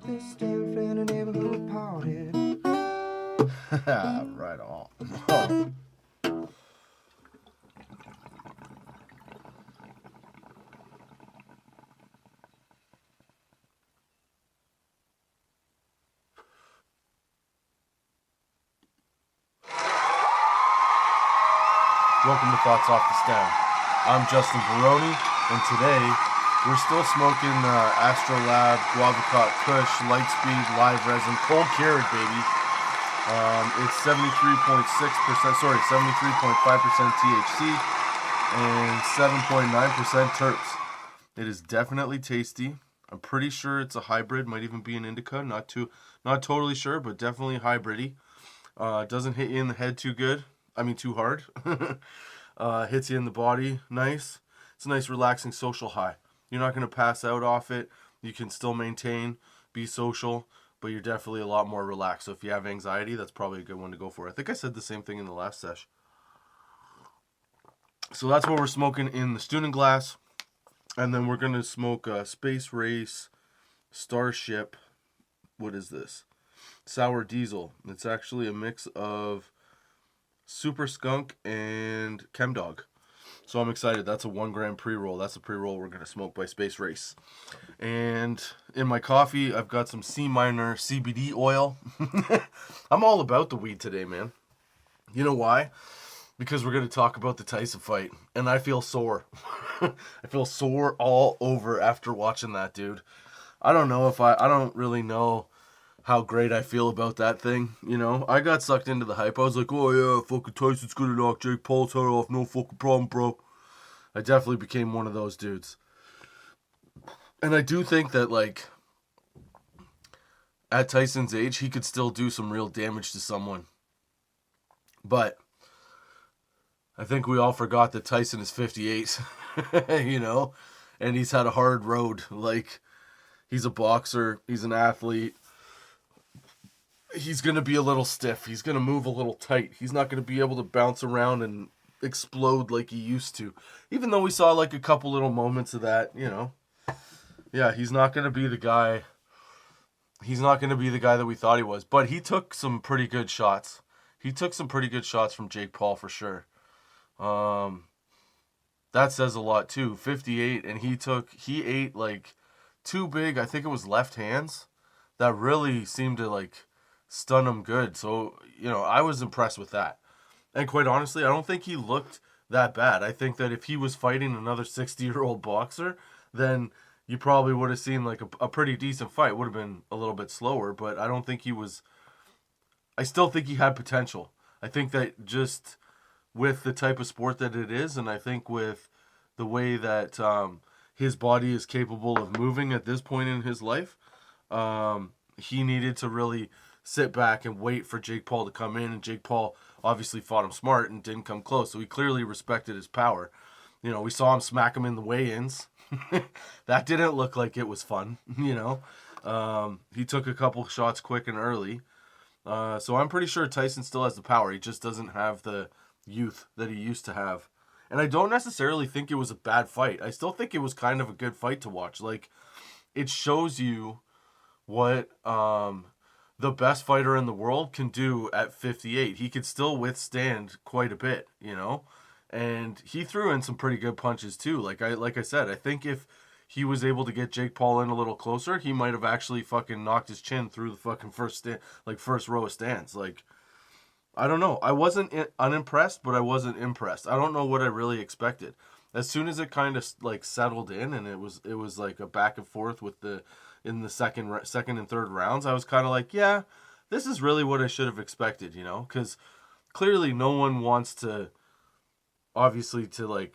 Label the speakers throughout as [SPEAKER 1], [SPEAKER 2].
[SPEAKER 1] this stand for the neighborhood party.
[SPEAKER 2] Right on. Welcome to Thoughts Off the Stem. I'm Justin Barone, and today we're still smoking Astrolab, Guavacot Kush, Lightspeed, Live Resin, Cold Carrot, baby. It's 73.5% THC and 7.9% terps. It is definitely tasty. I'm pretty sure it's a hybrid, might even be an indica. Not totally sure, but definitely hybridy. Doesn't hit you in the head too hard. Hits you in the body nice. It's a nice relaxing social high. You're not going to pass out off it. You can still maintain, be social, but you're definitely a lot more relaxed. So if you have anxiety, that's probably a good one to go for. I think I said the same thing in the last sesh. So that's what we're smoking in the student glass. And then we're going to smoke Space Race Starship. What is this? Sour Diesel. It's actually a mix of Super Skunk and Chemdog. So I'm excited. That's a 1 gram pre-roll. That's a pre-roll we're going to smoke by Space Race. And in my coffee, I've got some C minor CBD oil. I'm all about the weed today, man. You know why? Because we're going to talk about the Tyson fight. And I feel sore. I feel sore all over after watching that, dude. I don't really know how great I feel about that thing, you know. I got sucked into the hype. I was like, oh yeah, fucking Tyson's gonna knock Jake Paul's head off, no fucking problem, bro. I definitely became one of those dudes. And I do think that, like, at Tyson's age, he could still do some real damage to someone. But I think we all forgot that Tyson is 58, you know, and he's had a hard road. Like, he's a boxer, he's an athlete. He's going to be a little stiff. He's going to move a little tight. He's not going to be able to bounce around and explode like he used to. Even though we saw like a couple little moments of that, you know. Yeah, he's not going to be the guy. He's not going to be the guy that we thought he was. But he took some pretty good shots. He took some pretty good shots from Jake Paul for sure. That says a lot too. 58, and he ate like 2 big, I think it was left hands, that really seemed to like stun him good. So, you know, I was impressed with that. And quite honestly, I don't think he looked that bad. I think that if he was fighting another 60-year-old boxer, then you probably would have seen like a pretty decent fight. Would have been a little bit slower, but I don't think he was... I still think he had potential. I think that just with the type of sport that it is, and I think with the way that his body is capable of moving at this point in his life, he needed to really sit back and wait for Jake Paul to come in, and Jake Paul obviously fought him smart and didn't come close, so he clearly respected his power. You know, we saw him smack him in the weigh-ins. That didn't look like it was fun, you know. He took a couple shots quick and early. So I'm pretty sure Tyson still has the power. He just doesn't have the youth that he used to have. And I don't necessarily think it was a bad fight. I still think it was kind of a good fight to watch. Like, it shows you what the best fighter in the world can do at 58. He could still withstand quite a bit, you know? And he threw in some pretty good punches too. Like I said, I think if he was able to get Jake Paul in a little closer, he might have actually fucking knocked his chin through the fucking first row of stands. Like, I don't know. I wasn't unimpressed, but I wasn't impressed. I don't know what I really expected. As soon as it kind of like settled in, and it was like a back and forth with in the second and third rounds, I was kind of like, yeah, this is really what I should have expected, you know? Because clearly no one wants to, obviously, to like,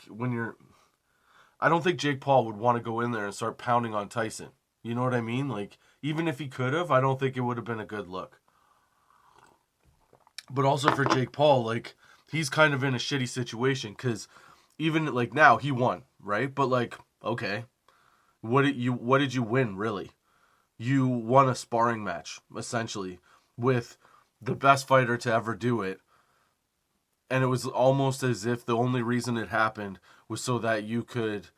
[SPEAKER 2] I don't think Jake Paul would want to go in there and start pounding on Tyson. You know what I mean? Like, even if he could have, I don't think it would have been a good look. But also for Jake Paul, like, he's kind of in a shitty situation, because even, like, now, he won, right? But, like, okay, what did you win, really? You won a sparring match, essentially, with the best fighter to ever do it. And it was almost as if the only reason it happened was so that you could,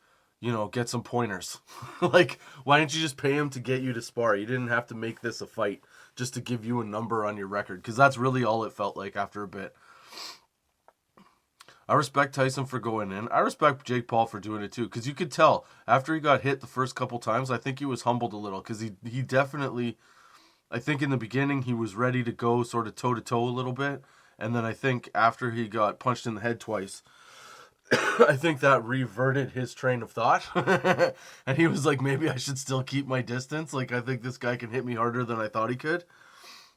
[SPEAKER 2] get some pointers. Like, why didn't you just pay him to get you to spar? You didn't have to make this a fight just to give you a number on your record, because that's really all it felt like after a bit. I respect Tyson for going in. I respect Jake Paul for doing it too, because you could tell after he got hit the first couple times, I think he was humbled a little, because he definitely, I think in the beginning he was ready to go sort of toe-to-toe a little bit, and then I think after he got punched in the head twice, I think that reverted his train of thought. And he was like, maybe I should still keep my distance. Like, I think this guy can hit me harder than I thought he could.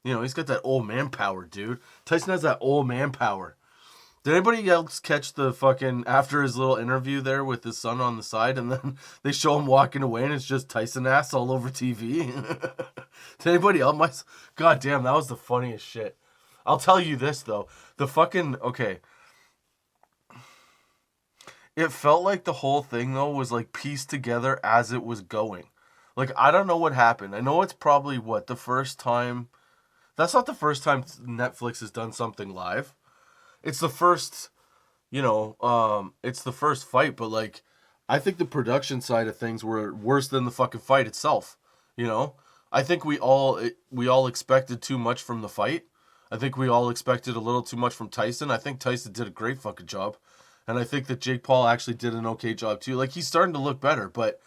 [SPEAKER 2] He's got that old man power, dude. Tyson has that old man power. Did anybody else catch the fucking, after his little interview there with his son on the side, and then they show him walking away and it's just Tyson ass all over TV? Did anybody else? God damn, that was the funniest shit. I'll tell you this, though. Okay. It felt like the whole thing, though, was like pieced together as it was going. Like, I don't know what happened. I know it's probably, the first time... That's not the first time Netflix has done something live. It's the first, it's the first fight, but, like, I think the production side of things were worse than the fucking fight itself, I think we all expected too much from the fight. I think we all expected a little too much from Tyson. I think Tyson did a great fucking job. And I think that Jake Paul actually did an okay job too. Like, he's starting to look better, but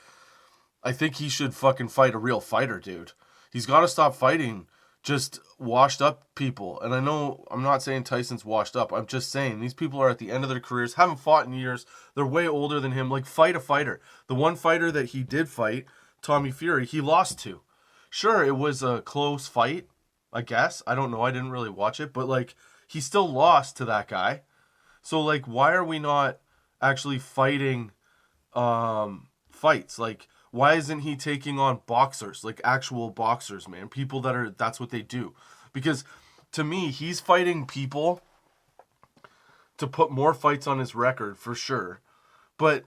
[SPEAKER 2] I think he should fucking fight a real fighter, dude. He's got to stop fighting just washed up people. And I know I'm not saying Tyson's washed up. I'm just saying these people are at the end of their careers, haven't fought in years. They're way older than him. Like, fight a fighter. The one fighter that he did fight, Tommy Fury, he lost to. Sure, it was a close fight, I guess. I don't know. I didn't really watch it. But, like, he still lost to that guy. So, like, why are we not actually fighting fights? Like, why isn't he taking on boxers? Like, actual boxers, man. People that's what they do. Because, to me, he's fighting people to put more fights on his record, for sure. But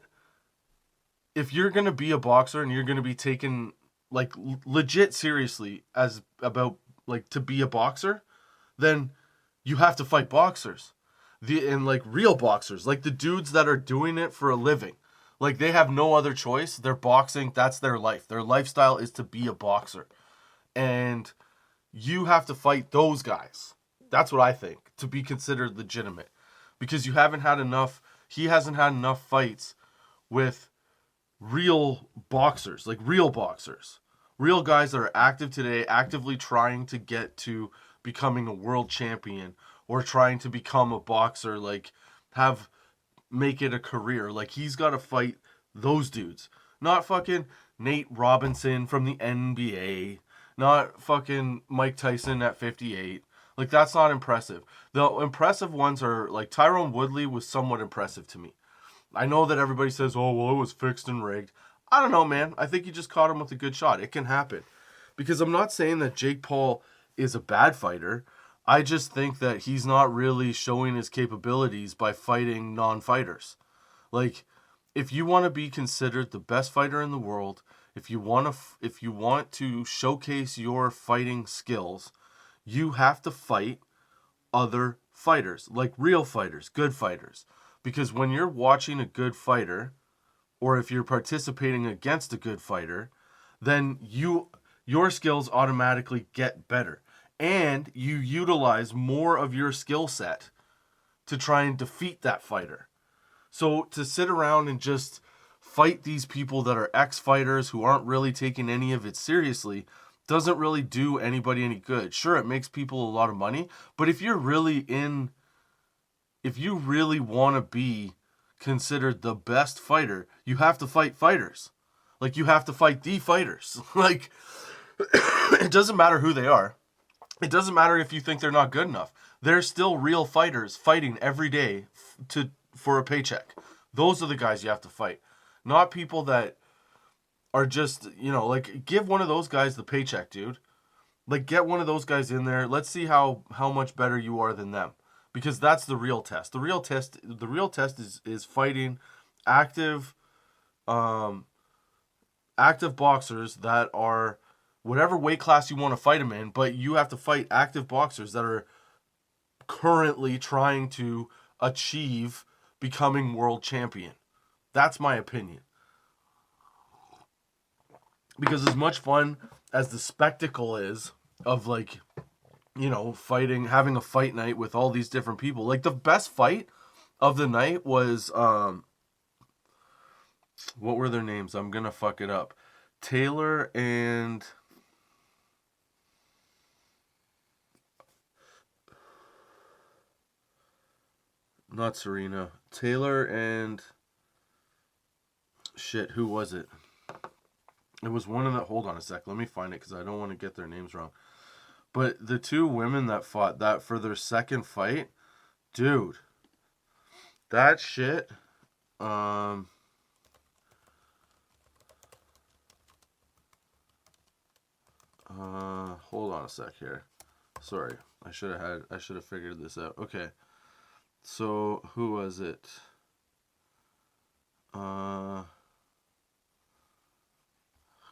[SPEAKER 2] if you're going to be a boxer and you're going to be taken, like, legit seriously to be a boxer, then you have to fight boxers. Like, real boxers, like the dudes that are doing it for a living. Like, they have no other choice. They're boxing. That's their life. Their lifestyle is to be a boxer. And you have to fight those guys. That's what I think, to be considered legitimate. Because he hasn't had enough fights with real boxers, like real boxers. Real guys that are active today, actively trying to get to becoming a world champion, or trying to become a boxer, like, make it a career. Like, he's got to fight those dudes. Not fucking Nate Robinson from the NBA. Not fucking Mike Tyson at 58. Like, that's not impressive. The impressive ones are, like, Tyrone Woodley was somewhat impressive to me. I know that everybody says, oh, well, it was fixed and rigged. I don't know, man. I think you just caught him with a good shot. It can happen. Because I'm not saying that Jake Paul is a bad fighter. I just think that he's not really showing his capabilities by fighting non-fighters. Like, if you want to be considered the best fighter in the world, if you want to showcase your fighting skills, you have to fight other fighters, like real fighters, good fighters. Because when you're watching a good fighter, or if you're participating against a good fighter, then your skills automatically get better. And you utilize more of your skill set to try and defeat that fighter. So to sit around and just fight these people that are ex-fighters who aren't really taking any of it seriously doesn't really do anybody any good. Sure, it makes people a lot of money, but if you really want to be considered the best fighter, you have to fight fighters. Like, you have to fight the fighters. Like, it doesn't matter who they are. It doesn't matter if you think they're not good enough. They're still real fighters fighting every day for a paycheck. Those are the guys you have to fight. Not people that are just, like, give one of those guys the paycheck, dude. Like, get one of those guys in there. Let's see how much better you are than them. Because that's the real test. The real test is fighting active boxers that are whatever weight class you want to fight them in, but you have to fight active boxers that are currently trying to achieve becoming world champion. That's my opinion. Because as much fun as the spectacle is of like, you know, fighting, having a fight night with all these different people, like the best fight of the night was what were their names? I'm gonna fuck it up. Taylor and not Serena. Taylor and shit, who was it? It was one of the, hold on a sec, let me find it because I don't want to get their names wrong. But the two women that fought that for their second fight, dude, that shit, hold on a sec here. Sorry, I should have figured this out. Okay, so who was it?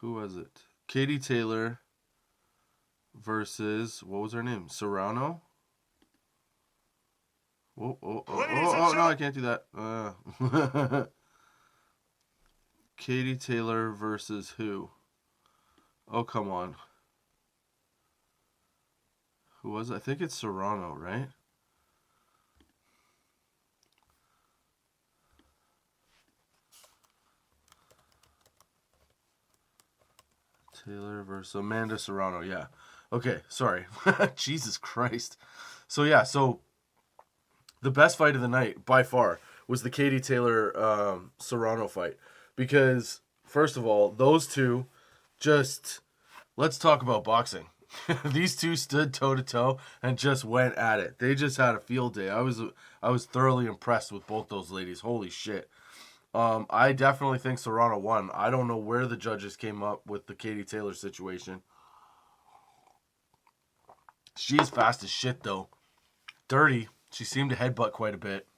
[SPEAKER 2] Who was it? Katie Taylor versus, what was her name? Serrano? Oh, no, I can't do that. Katie Taylor versus who? Oh, come on. Who was it? I think it's Serrano, right? Taylor versus Amanda Serrano, yeah. Okay, sorry. Jesus Christ. So, yeah, so the best fight of the night, by far, was the Katie Taylor Serrano fight. Because, first of all, those two just, let's talk about boxing. These two stood toe to toe and just went at it. They just had a field day. I was thoroughly impressed with both those ladies. Holy shit. I definitely think Serrano won. I don't know where the judges came up with the Katie Taylor situation. She's fast as shit though. Dirty. She seemed to headbutt quite a bit.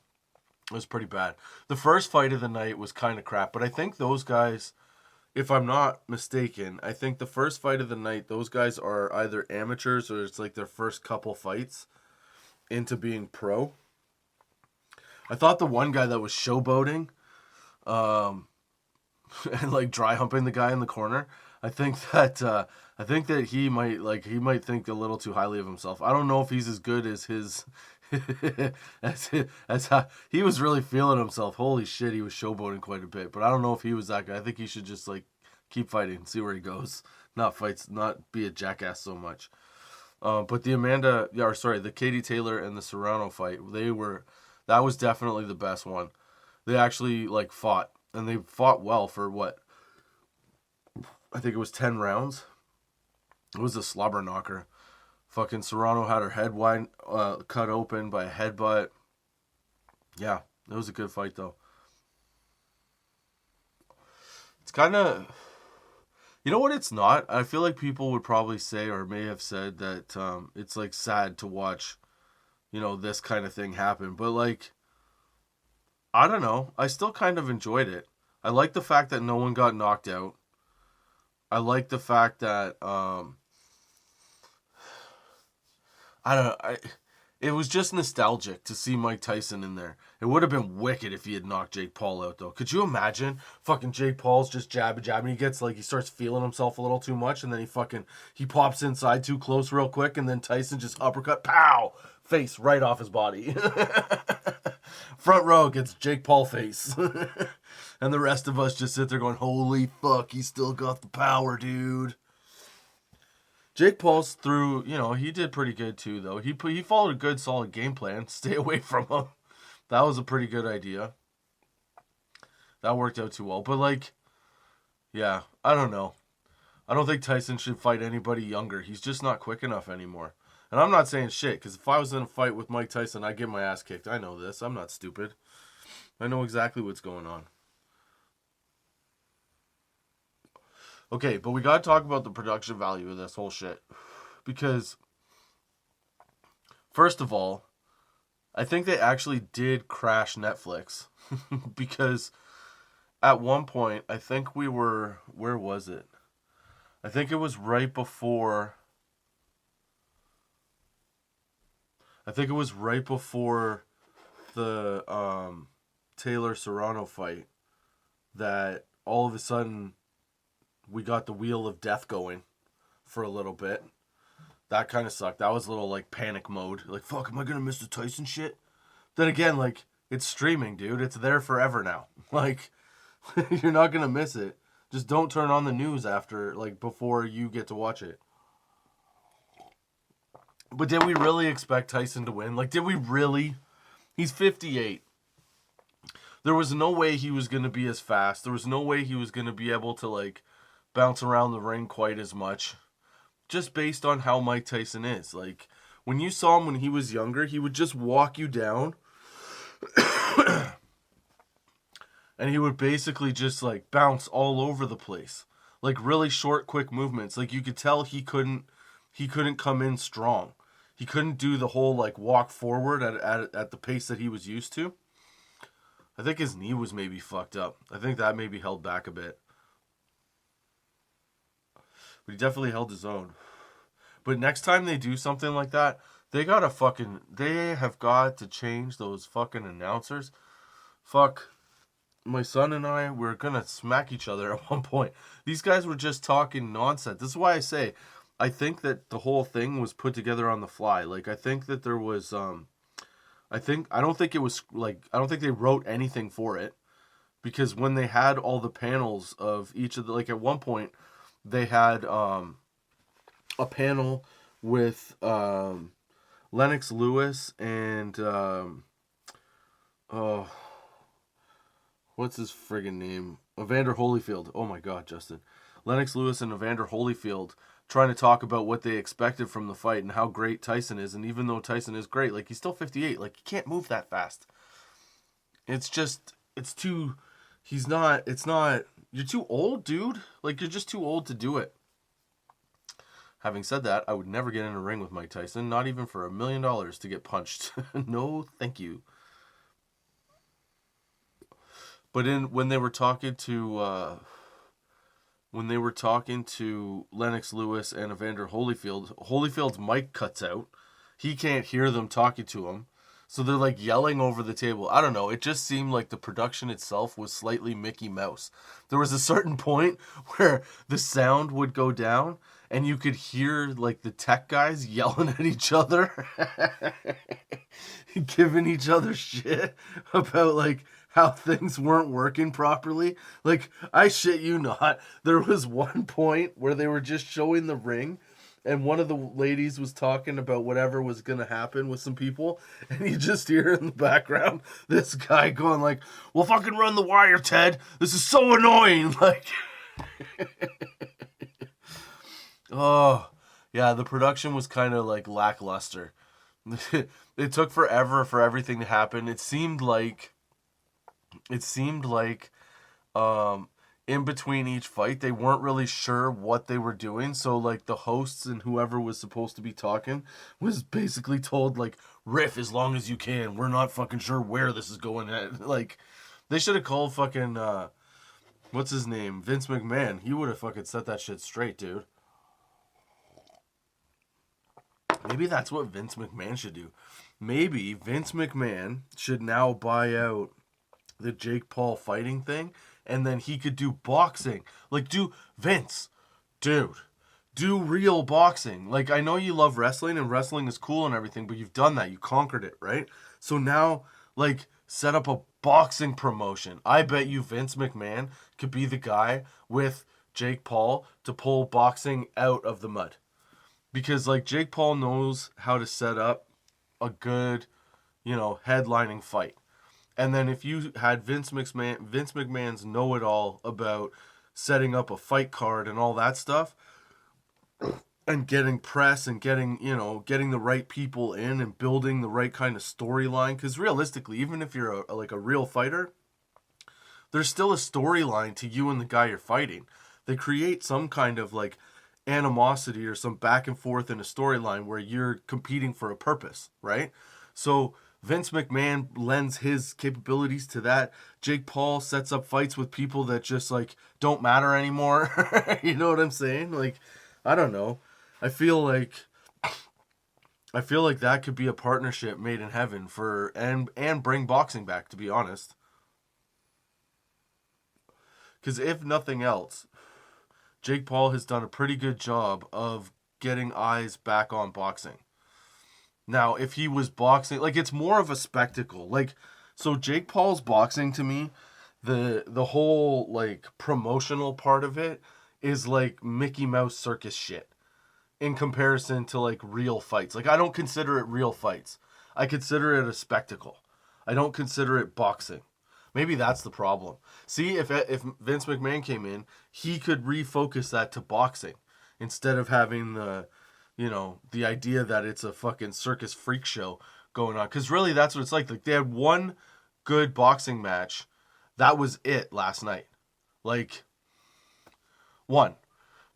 [SPEAKER 2] It was pretty bad. The first fight of the night was kind of crap, but I think those guys, if I'm not mistaken, I think the first fight of the night, those guys are either amateurs or it's like their first couple fights into being pro. I thought the one guy that was showboating, and like dry humping the guy in the corner, I think that he might think a little too highly of himself. I don't know if he's as good as his as how he was really feeling himself. Holy shit, he was showboating quite a bit. But I don't know if he was that guy. I think he should just like keep fighting, see where he goes. Not be a jackass so much. But the Katie Taylor and the Serrano fight, that was definitely the best one. They actually like fought, and they fought well for what? I think it was 10 rounds. It was a slobber knocker. Fucking Serrano had her head cut open by a headbutt. Yeah, it was a good fight though. It's kind of, you know what it's not? I feel like people would probably say or may have said that it's like sad to watch, you know, this kind of thing happen. But like, I don't know. I still kind of enjoyed it. I like the fact that no one got knocked out. I like the fact that I don't know. It was just nostalgic to see Mike Tyson in there. It would have been wicked if he had knocked Jake Paul out, though. Could you imagine? Fucking Jake Paul's just jabbing. He gets like, he starts feeling himself a little too much, and then he pops inside too close real quick, and then Tyson just uppercut, pow! Face right off his body. Front row gets Jake Paul face. And the rest of us just sit there going, holy fuck, he still got the power, dude. Jake Paul's through, you know, he did pretty good too, though. He followed a good, solid game plan. Stay away from him. That was a pretty good idea. That worked out too well. But, like, yeah, I don't know. I don't think Tyson should fight anybody younger. He's just not quick enough anymore. And I'm not saying shit, because if I was in a fight with Mike Tyson, I'd get my ass kicked. I know this. I'm not stupid. I know exactly what's going on. Okay, but we gotta talk about the production value of this whole shit. Because, first of all, I think they actually did crash Netflix. Because at one point, I think we were, where was it? I think it was right before, the Taylor Serrano fight that all of a sudden we got the wheel of death going for a little bit. That kind of sucked. That was a little like panic mode. Like, fuck, am I gonna miss the Tyson shit? Then again, like, it's streaming, dude. It's there forever now. Like, you're not gonna miss it. Just don't turn on the news after, like, before you get to watch it. But did we really expect Tyson to win? Like, did we really? He's 58. There was no way he was gonna be as fast. There was no way he was gonna be able to, like, bounce around the ring quite as much. Just based on how Mike Tyson is. Like, when you saw him when he was younger, he would just walk you down. And he would basically just, like, bounce all over the place. Like, really short, quick movements. Like, you could tell he couldn't come in strong. He couldn't do the whole, like, walk forward at the pace that he was used to. I think his knee was maybe fucked up. I think that maybe held back a bit. But he definitely held his own. But next time they do something like that, they have got to change those fucking announcers. Fuck. My son and I were gonna smack each other at one point. These guys were just talking nonsense. This is why I say, I think that the whole thing was put together on the fly. Like, I think that there was, I don't think they wrote anything for it. Because when they had all the panels of each of the, like, at one point, they had a panel with Lennox Lewis and what's his friggin' name? Evander Holyfield. Oh my god, Justin. Lennox Lewis and Evander Holyfield trying to talk about what they expected from the fight and how great Tyson is. And even though Tyson is great, like, he's still 58. Like, he can't move that fast. It's not, you're too old, dude. Like, you're just too old to do it. Having said that, I would never get in a ring with Mike Tyson, not even for $1 million to get punched. No, thank you. But when they were talking to Lennox Lewis and Evander Holyfield, Holyfield's mic cuts out. He can't hear them talking to him. So they're, like, yelling over the table. I don't know. It just seemed like the production itself was slightly Mickey Mouse. There was a certain point where the sound would go down and you could hear, like, the tech guys yelling at each other. Giving each other shit about, like, how things weren't working properly. Like, I shit you not. There was one point where they were just showing the ring. And one of the ladies was talking about whatever was going to happen with some people. And you just hear in the background this guy going like, well, fucking run the wire, Ted. This is so annoying. Like, oh, yeah, the production was kind of like lackluster. It took forever for everything to happen. It seemed like in between each fight, they weren't really sure what they were doing. So, like, the hosts and whoever was supposed to be talking was basically told, like, riff as long as you can. We're not fucking sure where this is going at. Like, they should have called fucking, what's his name? Vince McMahon. He would have fucking set that shit straight, dude. Maybe that's what Vince McMahon should do. Maybe Vince McMahon should now buy out the Jake Paul fighting thing. And then he could do boxing. Like, Vince, dude, do real boxing. Like, I know you love wrestling, and wrestling is cool and everything, but you've done that. You conquered it, right? So now, like, set up a boxing promotion. I bet you Vince McMahon could be the guy with Jake Paul to pull boxing out of the mud. Because, like, Jake Paul knows how to set up a good, headlining fight. And then if you had Vince McMahon's know-it-all about setting up a fight card and all that stuff, and getting press and getting the right people in and building the right kind of storyline. Because realistically, even if you're a real fighter, there's still a storyline to you and the guy you're fighting. They create some kind of, like, animosity or some back and forth in a storyline where you're competing for a purpose, right? So Vince McMahon lends his capabilities to that. Jake Paul sets up fights with people that just, like, don't matter anymore. You know what I'm saying? Like, I don't know. I feel like that could be a partnership made in heaven and bring boxing back, to be honest. Because if nothing else, Jake Paul has done a pretty good job of getting eyes back on boxing. Now, if he was boxing, like, it's more of a spectacle. Like, so Jake Paul's boxing, to me, the whole, like, promotional part of it is like Mickey Mouse circus shit in comparison to, like, real fights. Like, I don't consider it real fights. I consider it a spectacle. I don't consider it boxing. Maybe that's the problem. See, if Vince McMahon came in, he could refocus that to boxing instead of having the idea that it's a fucking circus freak show going on. Because really, that's what it's like. Like, they had one good boxing match. That was it last night. Like, one.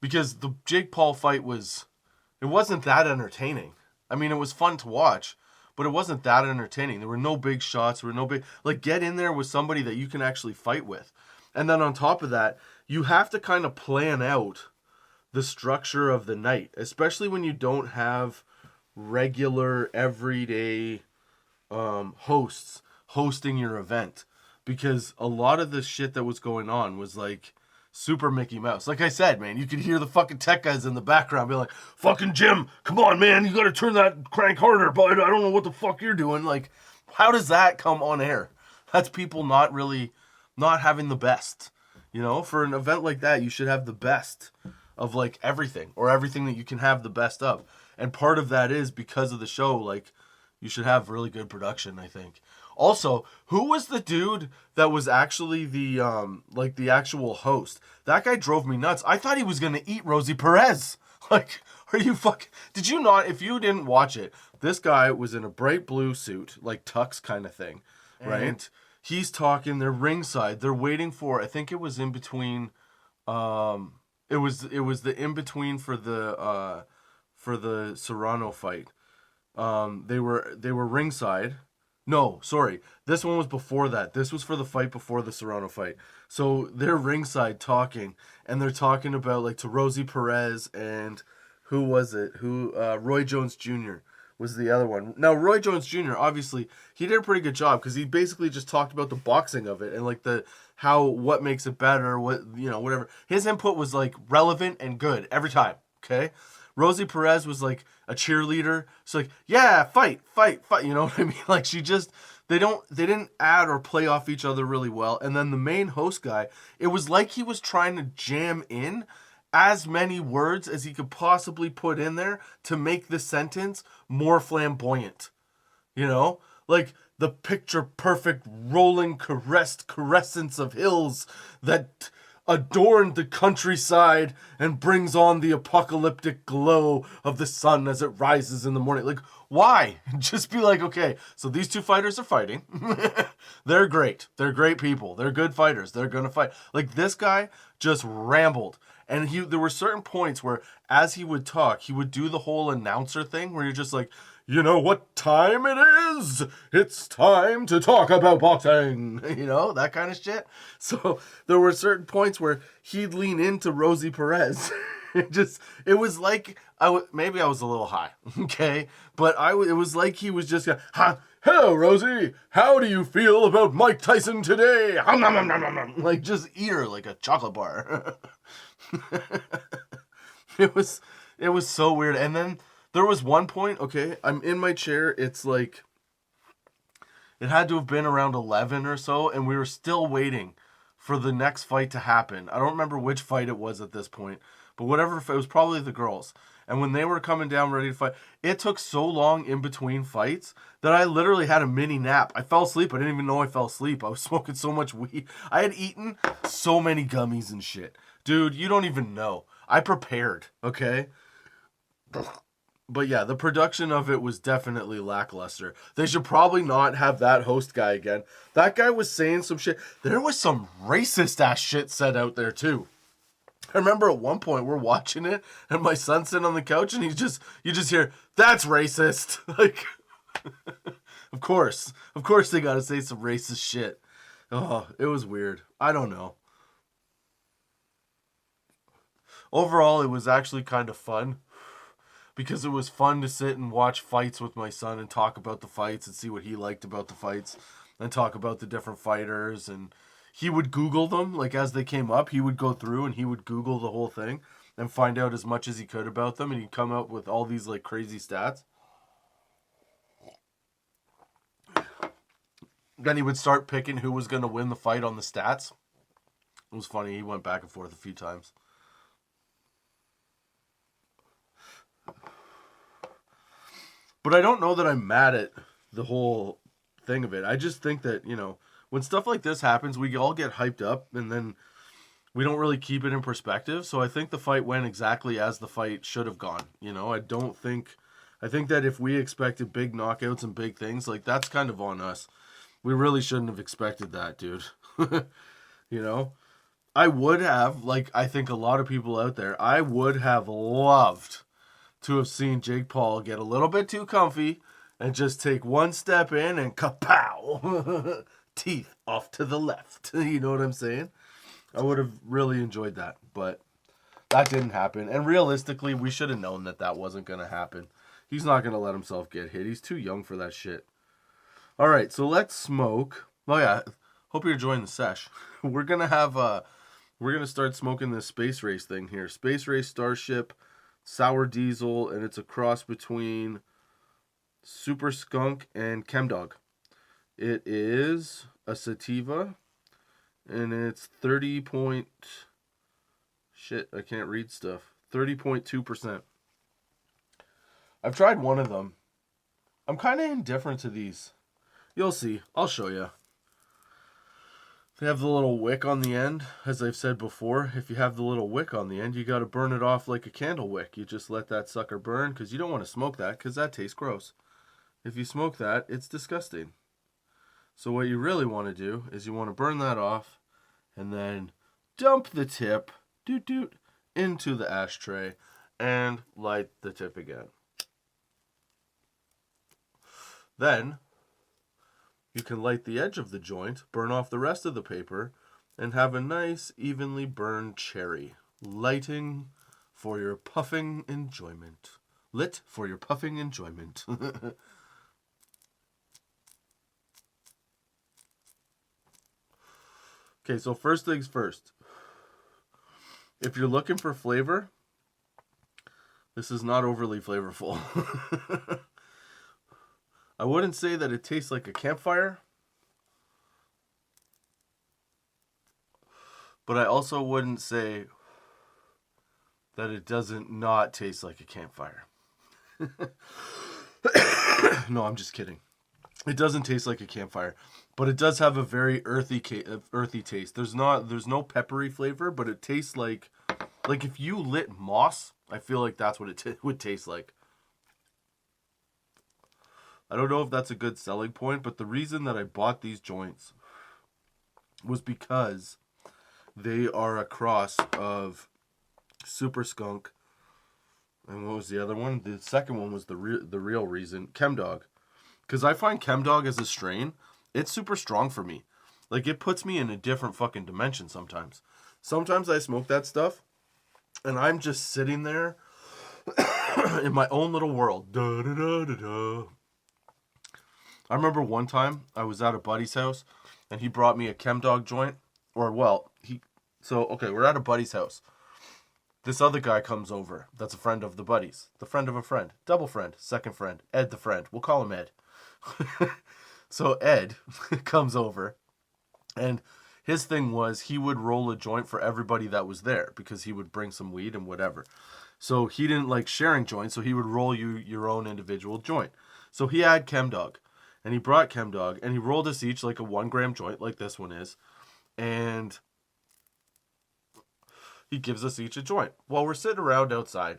[SPEAKER 2] Because the Jake Paul fight it wasn't that entertaining. I mean, it was fun to watch, but it wasn't that entertaining. There were no big shots. There were no big... Like, get in there with somebody that you can actually fight with. And then on top of that, you have to kind of plan out the structure of the night, especially when you don't have regular, everyday hosts hosting your event. Because a lot of the shit that was going on was, like, super Mickey Mouse. Like I said, man, you could hear the fucking tech guys in the background be like, fucking Jim, come on, man, you gotta turn that crank harder, but I don't know what the fuck you're doing. Like, how does that come on air? That's people not having the best. You know, for an event like that, you should have the best of, like, everything, or everything that you can have the best of. And part of that is because of the show, like, you should have really good production, I think. Also, who was the dude that was actually the actual host? That guy drove me nuts. I thought he was going to eat Rosie Perez. Like, are you fucking... Did you not... If you didn't watch it, this guy was in a bright blue suit, like tux kind of thing, right? And he's talking, they're ringside. They're waiting for... I think it was in between... It was the in-between for the Serrano fight. They were ringside. No, sorry. This one was before that. This was for the fight before the Serrano fight. So they're ringside talking, and they're talking about, like, to Rosie Perez and who was it? Roy Jones Jr. was the other one. Now, Roy Jones Jr., obviously, he did a pretty good job because he basically just talked about the boxing of it and, like, what makes it better, whatever. His input was, like, relevant and good every time, okay? Rosie Perez was, like, a cheerleader. So, like, yeah, fight. You know what I mean? Like, they didn't add or play off each other really well. And then the main host guy, it was like he was trying to jam in as many words as he could possibly put in there to make the sentence more flamboyant. You know? Like, the picture-perfect rolling caressence of hills that adorned the countryside and brings on the apocalyptic glow of the sun as it rises in the morning. Like, why? Just be like, okay, so these two fighters are fighting. They're great. They're great people. They're good fighters. They're going to fight. Like, this guy just rambled. And there were certain points where, as he would talk, he would do the whole announcer thing where you're just like, you know what time it is? It's time to talk about boxing. You know, that kind of shit. So there were certain points where he'd lean into Rosie Perez. It was like, maybe I was a little high, okay? But it was like he was just, hello, Rosie. How do you feel about Mike Tyson today? Like, just eat her like a chocolate bar. It was so weird. And then there was one point, okay, I'm in my chair, it's like, it had to have been around 11 or so, and we were still waiting for the next fight to happen. I don't remember which fight it was at this point, but whatever, it was probably the girls. And when they were coming down ready to fight, it took so long in between fights that I literally had a mini nap. I fell asleep. I didn't even know I fell asleep. I was smoking so much weed. I had eaten so many gummies and shit. Dude, you don't even know. I prepared, okay? But yeah, the production of it was definitely lackluster. They should probably not have that host guy again. That guy was saying some shit. There was some racist ass shit said out there too. I remember at one point we're watching it and my son's sitting on the couch and you just hear, that's racist. Like, of course they gotta say some racist shit. Oh, it was weird. I don't know. Overall, it was actually kind of fun. Because it was fun to sit and watch fights with my son and talk about the fights and see what he liked about the fights and talk about the different fighters. And, he would Google them, like, as they came up. He would go through and he would Google the whole thing and find out as much as he could about them, and he'd come up with all these, like, crazy stats. Then he would start picking who was going to win the fight on the stats. It was funny. He went back and forth a few times. But I don't know that I'm mad at the whole thing of it. I just think that, you know, when stuff like this happens, we all get hyped up and then we don't really keep it in perspective. So I think the fight went exactly as the fight should have gone. You know, I think that if we expected big knockouts and big things, like, that's kind of on us. We really shouldn't have expected that, dude. You know? I would have, like, I think a lot of people out there, I would have loved to have seen Jake Paul get a little bit too comfy and just take one step in and kapow! Teeth off to the left. You know what I'm saying? I would have really enjoyed that, but that didn't happen. And realistically, we should have known that that wasn't going to happen. He's not going to let himself get hit. He's too young for that shit. All right, so let's smoke. Oh yeah, hope you're enjoying the sesh. We're going to start smoking this space race thing here. Space Race Starship Sour Diesel, and it's a cross between Super Skunk and Chemdog. It is a sativa, and it's 30 point... Shit, I can't read stuff. 30.2%. I've tried one of them. I'm kind of indifferent to these. You'll see. I'll show you. They have the little wick on the end. As I've said before, if you have the little wick on the end, you got to burn it off like a candle wick. You just let that sucker burn because you don't want to smoke that because that tastes gross. If you smoke that, it's disgusting. So what you really want to do is you want to burn that off and then dump the tip into the ashtray and light the tip again. Then you can light the edge of the joint, burn off the rest of the paper, and have a nice, evenly burned cherry. Lighting for your puffing enjoyment. Lit for your puffing enjoyment. Okay, so first things first. If you're looking for flavor, this is not overly flavorful. I wouldn't say that it tastes like a campfire, but I also wouldn't say that it doesn't not taste like a campfire. No, I'm just kidding. It doesn't taste like a campfire, but it does have a very earthy taste. There's no peppery flavor, but it tastes like if you lit moss, I feel like that's what it would taste like. I don't know if that's a good selling point, but the reason that I bought these joints was because they are a cross of Super Skunk, and what was the other one? The second one was the real reason, Chemdog. Because I find Chemdog as a strain, it's super strong for me. Like, it puts me in a different fucking dimension sometimes. Sometimes I smoke that stuff, and I'm just sitting there in my own little world. Da, da, da, da, da. I remember one time I was at a buddy's house and he brought me a Chemdog joint. We're at a buddy's house. This other guy comes over. That's a friend of the buddies. The friend of a friend. Double friend. Second friend. Ed the friend. We'll call him Ed. So Ed comes over and his thing was he would roll a joint for everybody that was there because he would bring some weed and whatever. So he didn't like sharing joints, so he would roll you your own individual joint. So he had Chemdog. And he brought Chemdog, and he rolled us each like a 1 gram joint, like this one is. And he gives us each a joint. Well, we're sitting around outside.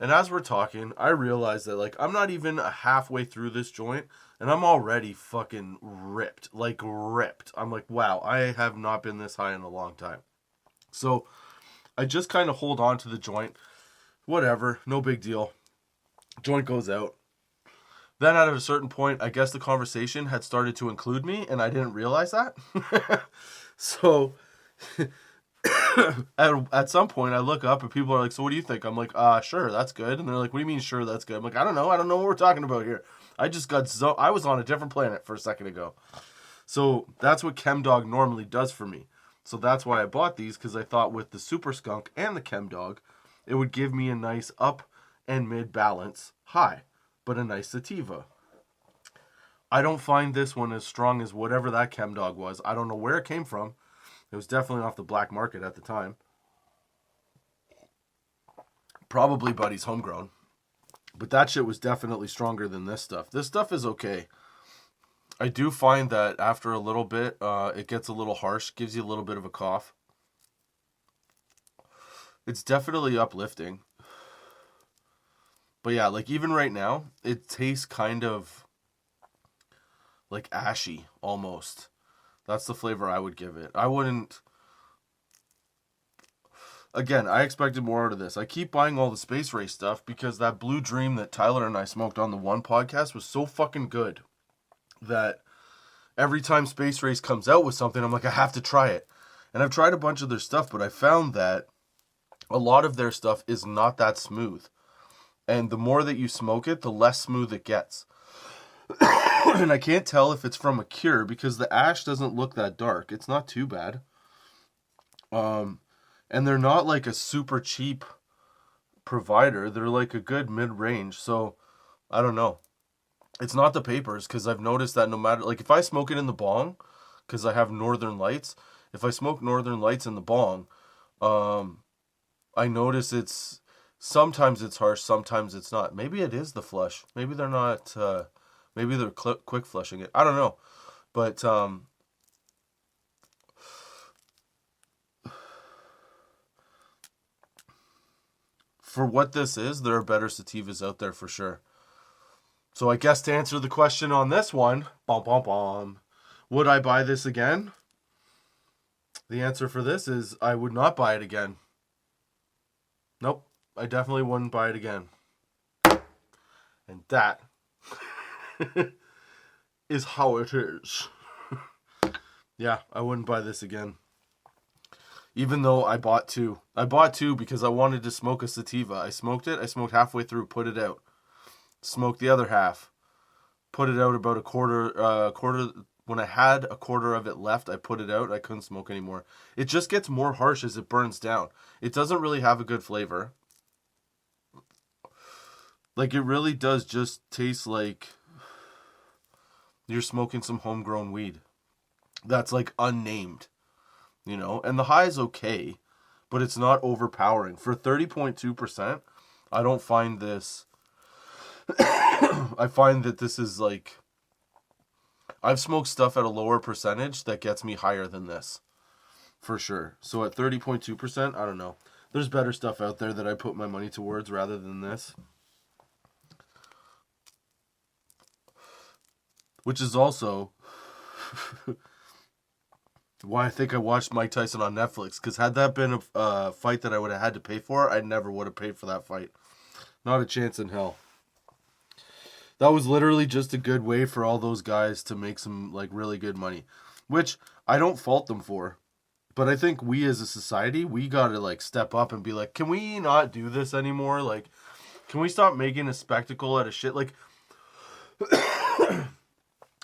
[SPEAKER 2] And as we're talking, I realize that, like, I'm not even halfway through this joint, and I'm already fucking ripped. Like, ripped. I'm like, wow, I have not been this high in a long time. So I just kind of hold on to the joint. Whatever, no big deal. Joint goes out. Then at a certain point, I guess the conversation had started to include me, and I didn't realize that. So at some point, I look up, and people are like, so what do you think? I'm like, sure, that's good. And they're like, what do you mean, sure, that's good? I'm like, I don't know what we're talking about here. I was on a different planet for a second ago. So that's what ChemDog normally does for me. So that's why I bought these, because I thought with the Super Skunk and the ChemDog, it would give me a nice up and mid balance high, but a nice sativa. I don't find this one as strong as whatever that ChemDog was. I don't know where it came from. It was definitely off the black market at the time. Probably Buddy's homegrown. But that shit was definitely stronger than this stuff. This stuff is okay. I do find that after a little bit, it gets a little harsh, gives you a little bit of a cough. It's definitely uplifting. But yeah, like even right now, it tastes kind of like ashy almost. That's the flavor I would give it. I wouldn't... Again, I expected more out of this. I keep buying all the Space Race stuff because that Blue Dream that Tyler and I smoked on the one podcast was so fucking good that every time Space Race comes out with something, I'm like, I have to try it. And I've tried a bunch of their stuff, but I found that a lot of their stuff is not that smooth. And the more that you smoke it, the less smooth it gets. And I can't tell if it's from a cure because the ash doesn't look that dark. It's not too bad. And they're not like a super cheap provider. They're like a good mid-range. So, I don't know. It's not the papers, because I've noticed that no matter... Like, if I smoke it in the bong, because I have Northern Lights, if I smoke Northern Lights in the bong, I notice it's... Sometimes it's harsh, sometimes it's not. Maybe it is the flush. Maybe they're not... maybe they're quick flushing it. I don't know. But, for what this is, there are better sativas out there for sure. So I guess to answer the question on this one, would I buy this again? The answer for this is I would not buy it again. Nope, I definitely wouldn't buy it again. And that is how it is. Yeah, I wouldn't buy this again. Even though I bought two. I bought two because I wanted to smoke a sativa. I smoked it. I smoked halfway through, put it out. Smoked the other half. Put it out about a quarter. When I had a quarter of it left, I put it out. I couldn't smoke anymore. It just gets more harsh as it burns down. It doesn't really have a good flavor. Like, it really does just taste like you're smoking some homegrown weed. That's like unnamed. You know, and the high is okay, but it's not overpowering. For 30.2%, I don't find this... I find that this is like... I've smoked stuff at a lower percentage that gets me higher than this. For sure. So at 30.2%, I don't know. There's better stuff out there that I put my money towards rather than this. Which is also... why I think I watched Mike Tyson on Netflix. Because had that been a fight that I would have had to pay for, I never would have paid for that fight. Not a chance in hell. That was literally just a good way for all those guys to make some like really good money. Which I don't fault them for. But I think we as a society, we gotta like step up and be like, can we not do this anymore? Like, can we stop making a spectacle out of shit? Like,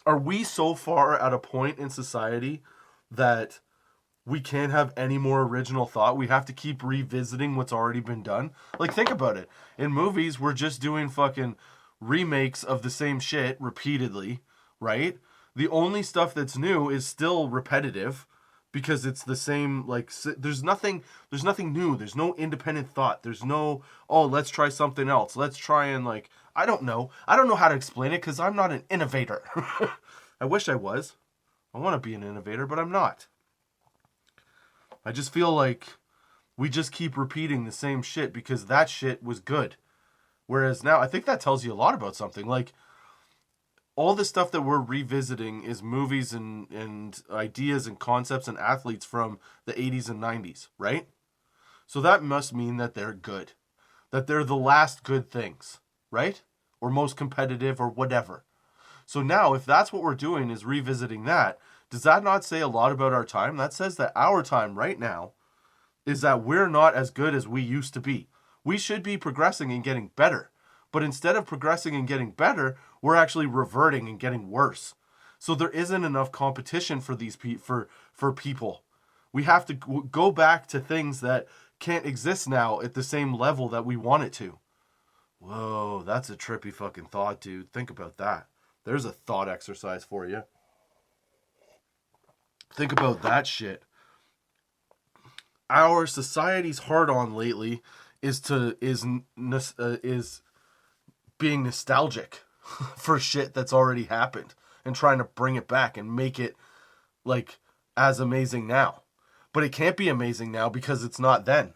[SPEAKER 2] are we so far at a point in society that we can't have any more original thought? We have to keep revisiting what's already been done. Like, think about it. In movies, we're just doing fucking remakes of the same shit repeatedly, right? The only stuff that's new is still repetitive because it's the same, like, there's nothing new. There's no independent thought. There's no, oh, let's try something else. Let's try and, like, I don't know how to explain it because I'm not an innovator. I wish I was. I want to be an innovator, but I'm not. I just feel like we just keep repeating the same shit because that shit was good. Whereas now, I think that tells you a lot about something. Like, all the stuff that we're revisiting is movies and ideas and concepts and athletes from the 80s and 90s, right? So that must mean that they're good. That they're the last good things, right? Or most competitive or whatever. So now, if that's what we're doing is revisiting that, does that not say a lot about our time? That says that our time right now is that we're not as good as we used to be. We should be progressing and getting better. But instead of progressing and getting better, we're actually reverting and getting worse. So there isn't enough competition for these for people. We have to go back to things that can't exist now at the same level that we want it to. Whoa, that's a trippy fucking thought, dude. Think about that. There's a thought exercise for you. Think about that shit. Our society's hard-on lately is being nostalgic for shit that's already happened and trying to bring it back and make it like as amazing now. But it can't be amazing now because it's not then.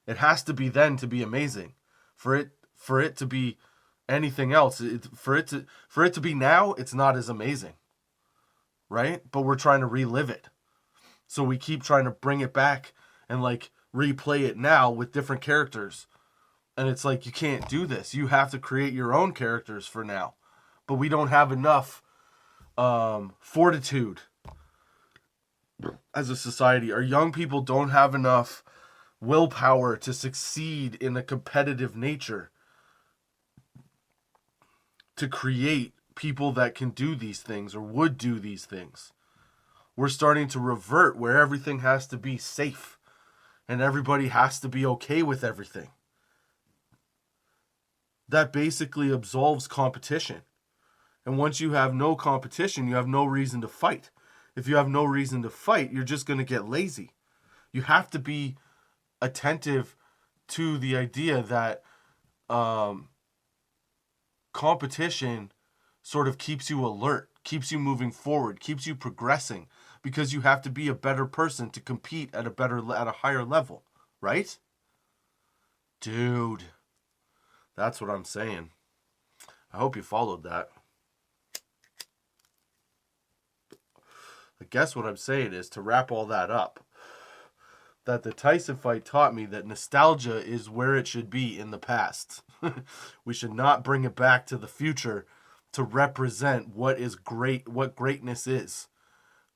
[SPEAKER 2] It has to be then to be amazing. For it to be anything else, for it to be now, it's not as amazing. Right? But we're trying to relive it. So we keep trying to bring it back and like replay it now with different characters. And it's like, you can't do this. You have to create your own characters for now. But we don't have enough fortitude as a society. Our young people don't have enough willpower to succeed in a competitive nature to create people that can do these things or would do these things. We're starting to revert where everything has to be safe and everybody has to be okay with everything. That basically absolves competition. And once you have no competition, you have no reason to fight. If you have no reason to fight, you're just going to get lazy. You have to be attentive to the idea that competition sort of keeps you alert, keeps you moving forward, keeps you progressing, because you have to be a better person to compete at a higher level, right? Dude, that's what I'm saying. I hope you followed that. I guess what I'm saying is, to wrap all that up, that the Tyson fight taught me that nostalgia is where it should be in the past. We should not bring it back to the future to represent what is great, what greatness is.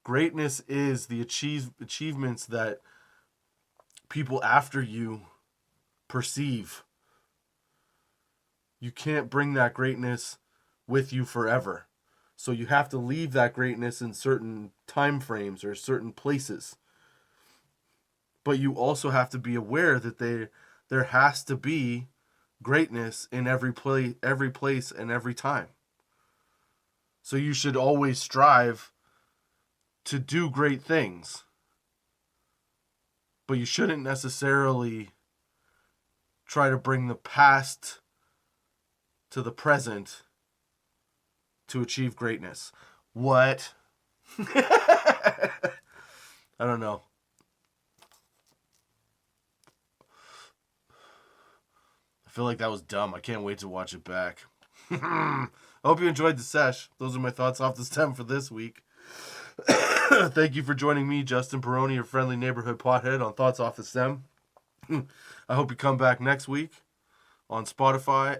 [SPEAKER 2] Greatness is the achievements that people after you perceive. You can't bring that greatness with you forever. So you have to leave that greatness in certain time frames or certain places. But you also have to be aware that there has to be greatness in every place and every time. So you should always strive to do great things. But you shouldn't necessarily try to bring the past to the present to achieve greatness. What? I don't know. I feel like that was dumb. I can't wait to watch it back. I hope you enjoyed the sesh. Those are my thoughts off the stem for this week. Thank you for joining me, Justin Barone, your friendly neighborhood pothead, on Thoughts Off the Stem. I hope you come back next week on Spotify,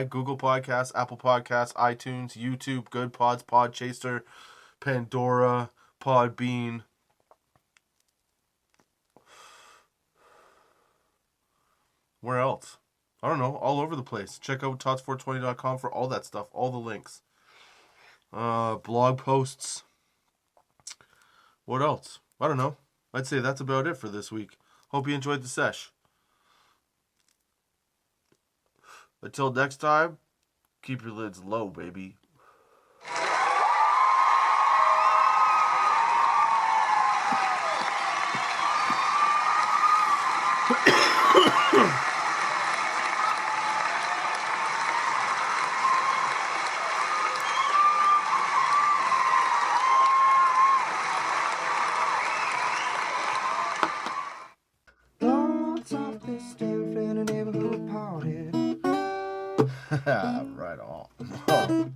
[SPEAKER 2] Google Podcasts, Apple Podcasts, iTunes, YouTube, Good Pods, Podchaser, Pandora, Podbean. Where else? I don't know. All over the place. Check out tots420.com for all that stuff. All the links. Blog posts. What else? I don't know. I'd say that's about it for this week. Hope you enjoyed the sesh. Until next time, keep your lids low, baby.
[SPEAKER 1] Thoughts off the stem, friend, a neighborhood party.
[SPEAKER 2] Right on.